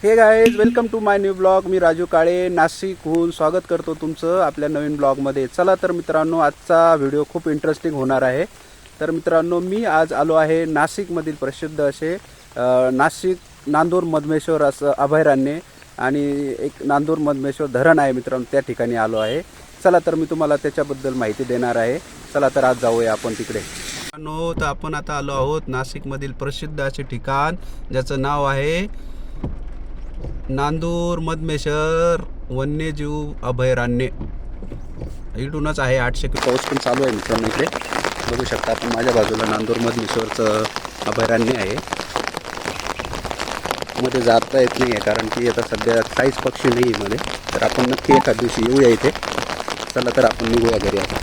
हे guys, welcome to my new blog. मी राजू काळे नाशिकहून स्वागत करतो तुमचं आपल्या नवीन ब्लॉगमध्ये. चला तर मित्रांनो, आजचा व्हिडिओ खूप इंटरेस्टिंग होणार आहे. तर मित्रांनो, मी आज आलो आहे नाशिकमधील प्रसिद्ध असे नाशिक नांदूर मधमेश्वर असं अभयारण्य आणि एक नांदूर मधमेश्वर धरण आहे मित्रांनो, त्या ठिकाणी आलो आहे. चला तर मी तुम्हाला त्याच्याबद्दल माहिती देणार आहे. चला तर आज जाऊया आपण तिकडे. तर आपण आता आलो आहोत नाशिकमधील प्रसिद्ध असे ठिकाण ज्याचं नाव आहे नांदूर मधमेश्वर वन्यजीव अभयारण्य. इथूनच आहे 800 पाऊस पण चालू आहे मित्रांनो. इकडे बघू शकता आपण, माझ्या बाजूला नांदूर मधमेश्वरचं अभयारण्य आहे. मध्ये जाता येत नाही आहे कारण की आता सध्या काहीच पक्षी नाही आहे मध्ये. तर आपण नक्की एखाद दिवशी येऊया इथे. चला तर आपण निघूया घरी आता.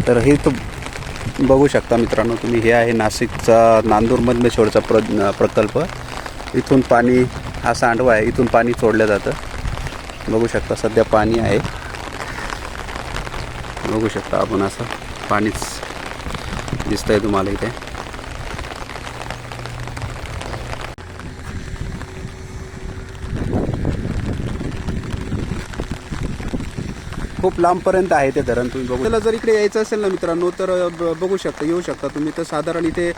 तर हे तो बघू शकता मित्रांनो तुम्ही, हे आहे नाशिकचा नांदूर मधमेश्वरचा प्रकल्प. इथून पाणी, हा सांडवा आहे, इथून पाणी सोडलं जातं. बघू शकता सध्या पाणी आहे. बघू शकता आपण, असं पाणीच दिसतंय तुम्हाला इथे. खूप लांबपर्यंत आहे ते धरण. तुम्ही बघू, त्याला जर इकडे यायचं असेल ना मित्रांनो, तर बघू शकता, येऊ शकता तुम्ही. तर साधारण इथे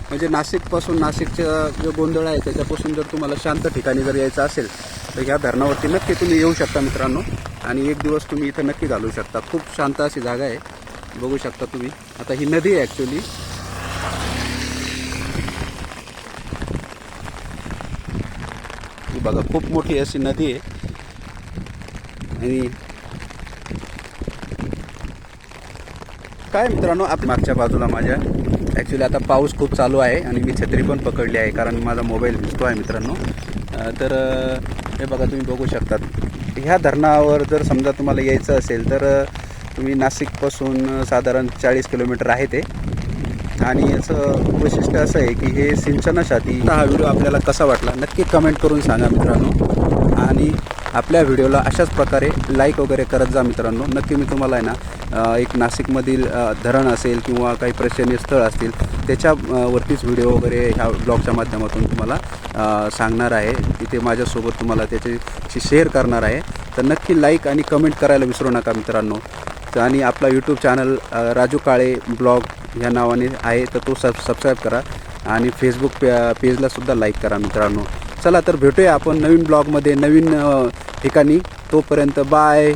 म्हणजे नाशिकपासून, नाशिकचा जो गोंधळ आहे त्याच्यापासून जर तुम्हाला शांत ठिकाणी जर यायचं असेल तर ह्या धरणावरती नक्की तुम्ही येऊ शकता मित्रांनो. आणि एक दिवस तुम्ही इथं नक्की घालवू शकता. खूप शांत अशी जागा आहे. बघू शकता तुम्ही. आता ही नदी आहे ॲक्च्युली. ही बघा, खूप मोठी अशी नदी आहे. आणि काय मित्रांनो, आप मागच्या बाजूला माझ्या ॲक्च्युली आता पाऊस खूप चालू आहे आणि मी छत्री पण पकडली आहे कारण माझा मोबाईल भिजतो आहे मित्रांनो. तर हे बघा, तुम्ही बघू शकतात. ह्या धरणावर जर समजा तुम्हाला यायचं असेल तर तुम्ही नाशिकपासून साधारण 40 किलोमीटर आहे ते. आणि याचं वैशिष्ट्य असं आहे की हे सिंचनासाठी. हा व्हिडिओ आपल्याला कसा वाटला नक्की कमेंट करून सांगा मित्रांनो. आणि आपल्या व्हिडिओला अशाच प्रकारे लाईक वगैरे करत जा मित्रांनो. नक्की मी तुम्हाला आहे ना एक नाशिकमधील धरण असेल किंवा काही प्रेक्षणीय स्थळ असतील त्याच्यावरतीच व्हिडिओ वगैरे ह्या ब्लॉगच्या माध्यमातून तुम्हाला सांगणार आहे. तिथे माझ्यासोबत तुम्हाला त्याच्याशी शेअर करणार आहे. तर नक्की लाईक आणि कमेंट करायला विसरू नका मित्रांनो. आणि आपला यूट्यूब चॅनल राजू काळे ब्लॉग ह्या नावाने आहे, तर तो सबस्क्राईब करा. आणि फेसबुक पेजलासुद्धा लाईक करा मित्रांनो. चला तर भेटूया आपण नवीन ब्लॉगमध्ये, नवीन ठिकाणी. तोपर्यंत बाय.